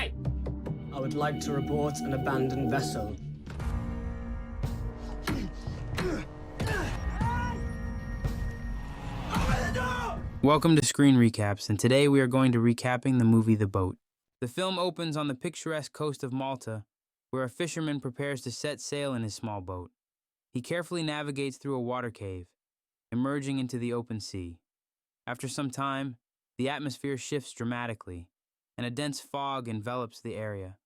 say? I would like to report an abandoned vessel. Welcome to Screen Recaps, and today we are going to recapping the movie The Boat. The film opens on the picturesque coast of Malta, where a fisherman prepares to set sail in his small boat. He carefully navigates through a water cave, emerging into the open sea. After some time, the atmosphere shifts dramatically, and a dense fog envelops the area,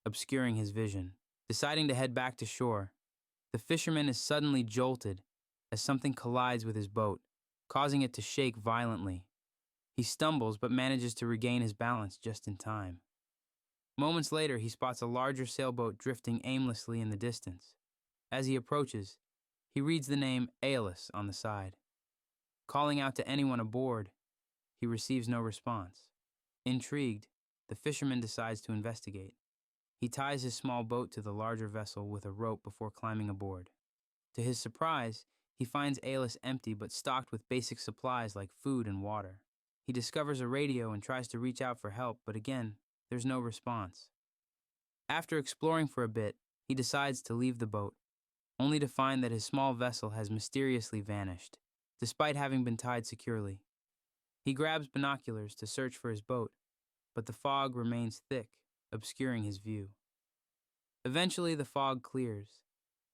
obscuring his vision. Deciding to head back to shore, the fisherman is suddenly jolted as something collides with his boat, causing it to shake violently. He stumbles but manages to regain his balance just in time. Moments later, he spots a larger sailboat drifting aimlessly in the distance. As he approaches, he reads the name Aeolus on the side. Calling out to anyone aboard, he receives no response. Intrigued, the fisherman decides to investigate. He ties his small boat to the larger vessel with a rope before climbing aboard. To his surprise, he finds Aeolus empty but stocked with basic supplies like food and water. He discovers a radio and tries to reach out for help, but again, there's no response. After exploring for a bit, he decides to leave the boat, only to find that his small vessel has mysteriously vanished, despite having been tied securely. He grabs binoculars to search for his boat, but the fog remains thick, obscuring his view. Eventually, the fog clears,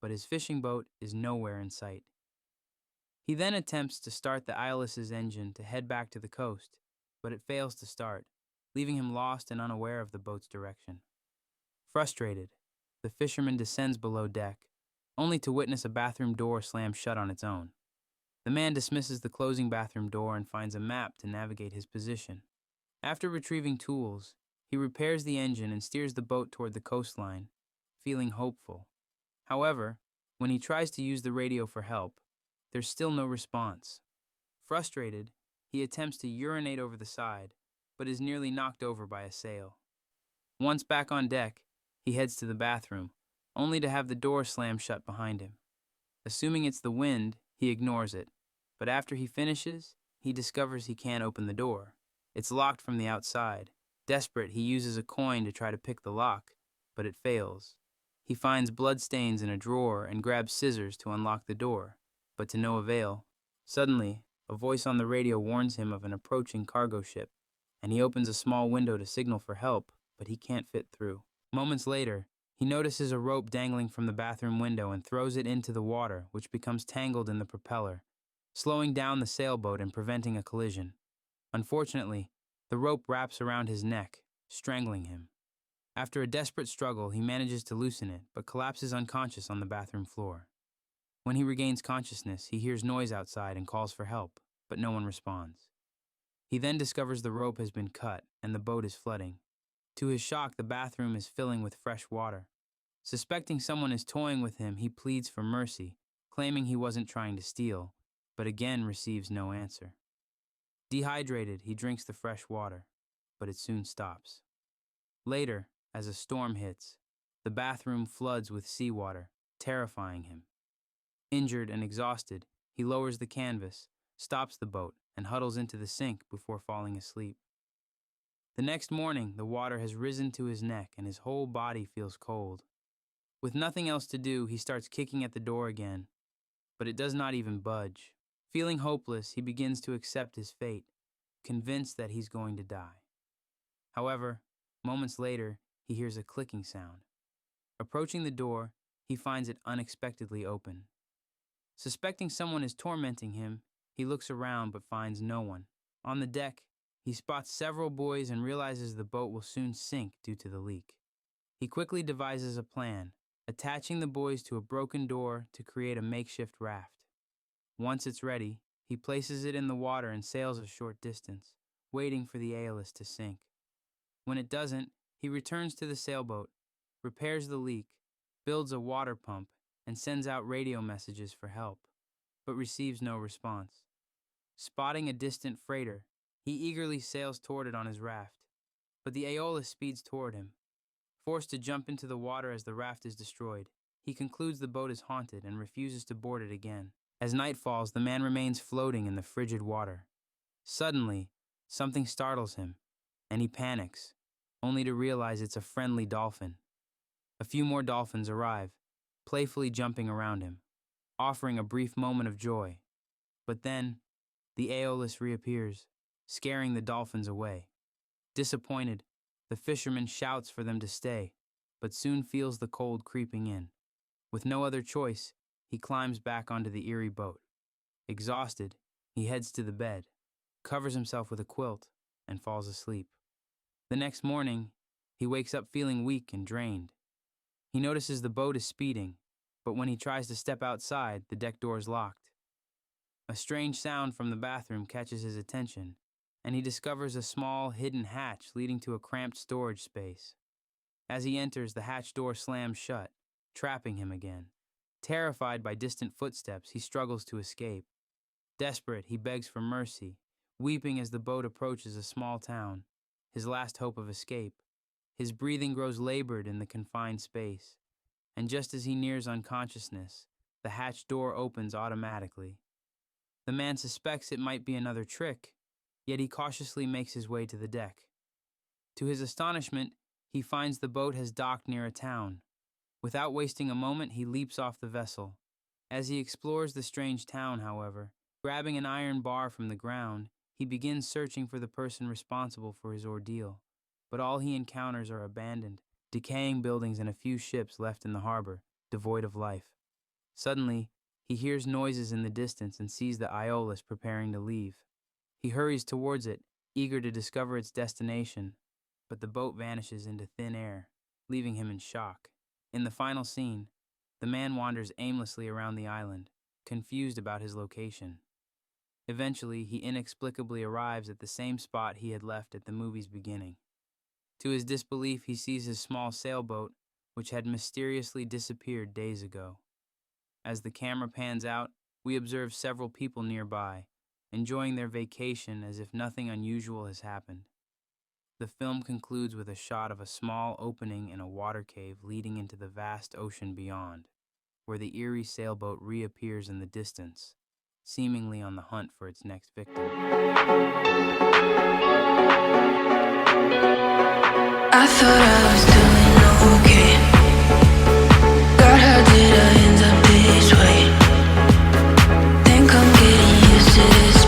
but his fishing boat is nowhere in sight. He then attempts to start the Aeolus's engine to head back to the coast, but it fails to start, leaving him lost and unaware of the boat's direction. Frustrated, the fisherman descends below deck, only to witness a bathroom door slam shut on its own. The man dismisses the closing bathroom door and finds a map to navigate his position. After retrieving tools, he repairs the engine and steers the boat toward the coastline, feeling hopeful. However, when he tries to use the radio for help, there's still no response. Frustrated, he attempts to urinate over the side, but is nearly knocked over by a sail. Once back on deck, he heads to the bathroom, only to have the door slam shut behind him. Assuming it's the wind, he ignores it, but after he finishes, he discovers he can't open the door. It's locked from the outside. Desperate, he uses a coin to try to pick the lock, but it fails. He finds bloodstains in a drawer and grabs scissors to unlock the door, but to no avail. Suddenly, a voice on the radio warns him of an approaching cargo ship, and he opens a small window to signal for help, but he can't fit through. Moments later, he notices a rope dangling from the bathroom window and throws it into the water, which becomes tangled in the propeller, slowing down the sailboat and preventing a collision. Unfortunately, the rope wraps around his neck, strangling him. After a desperate struggle, he manages to loosen it, but collapses unconscious on the bathroom floor. When he regains consciousness, he hears noise outside and calls for help, but no one responds. He then discovers the rope has been cut and the boat is flooding. To his shock, the bathroom is filling with fresh water. Suspecting someone is toying with him, he pleads for mercy, claiming he wasn't trying to steal, but again receives no answer. Dehydrated, he drinks the fresh water, but it soon stops. Later, as a storm hits, the bathroom floods with seawater, terrifying him. Injured and exhausted, he lowers the canvas, stops the boat, and huddles into the sink before falling asleep. The next morning, the water has risen to his neck and his whole body feels cold. With nothing else to do, he starts kicking at the door again, but it does not even budge. Feeling hopeless, he begins to accept his fate, convinced that he's going to die. However, moments later, he hears a clicking sound. Approaching the door, he finds it unexpectedly open. Suspecting someone is tormenting him, he looks around but finds no one. On the deck, he spots several boys and realizes the boat will soon sink due to the leak. He quickly devises a plan, attaching the boys to a broken door to create a makeshift raft. Once it's ready, he places it in the water and sails a short distance, waiting for the Aeolus to sink. When it doesn't, he returns to the sailboat, repairs the leak, builds a water pump, and sends out radio messages for help, but receives no response. Spotting a distant freighter, he eagerly sails toward it on his raft, but the Aeolus speeds toward him. Forced to jump into the water as the raft is destroyed, he concludes the boat is haunted and refuses to board it again. As night falls, the man remains floating in the frigid water. Suddenly, something startles him, and he panics, only to realize it's a friendly dolphin. A few more dolphins arrive, playfully jumping around him, offering a brief moment of joy. But then, the Aeolus reappears, scaring the dolphins away. Disappointed, the fisherman shouts for them to stay, but soon feels the cold creeping in. With no other choice, he climbs back onto the eerie boat. Exhausted, he heads to the bed, covers himself with a quilt, and falls asleep. The next morning, he wakes up feeling weak and drained. He notices the boat is speeding, but when he tries to step outside, the deck door is locked. A strange sound from the bathroom catches his attention, and he discovers a small, hidden hatch leading to a cramped storage space. As he enters, the hatch door slams shut, trapping him again. Terrified by distant footsteps, he struggles to escape. Desperate, he begs for mercy, weeping as the boat approaches a small town, his last hope of escape. His breathing grows labored in the confined space, and just as he nears unconsciousness, the hatch door opens automatically. The man suspects it might be another trick, yet he cautiously makes his way to the deck. To his astonishment, he finds the boat has docked near a town. Without wasting a moment, he leaps off the vessel. As he explores the strange town, however, grabbing an iron bar from the ground, he begins searching for the person responsible for his ordeal. But all he encounters are abandoned, decaying buildings and a few ships left in the harbor, devoid of life. Suddenly, he hears noises in the distance and sees the Aeolus preparing to leave. He hurries towards it, eager to discover its destination, but the boat vanishes into thin air, leaving him in shock. In the final scene, the man wanders aimlessly around the island, confused about his location. Eventually, he inexplicably arrives at the same spot he had left at the movie's beginning. To his disbelief, he sees his small sailboat, which had mysteriously disappeared days ago. As the camera pans out, we observe several people nearby, enjoying their vacation as if nothing unusual has happened. The film concludes with a shot of a small opening in a water cave leading into the vast ocean beyond, where the eerie sailboat reappears in the distance, seemingly on the hunt for its next victim. I thought I was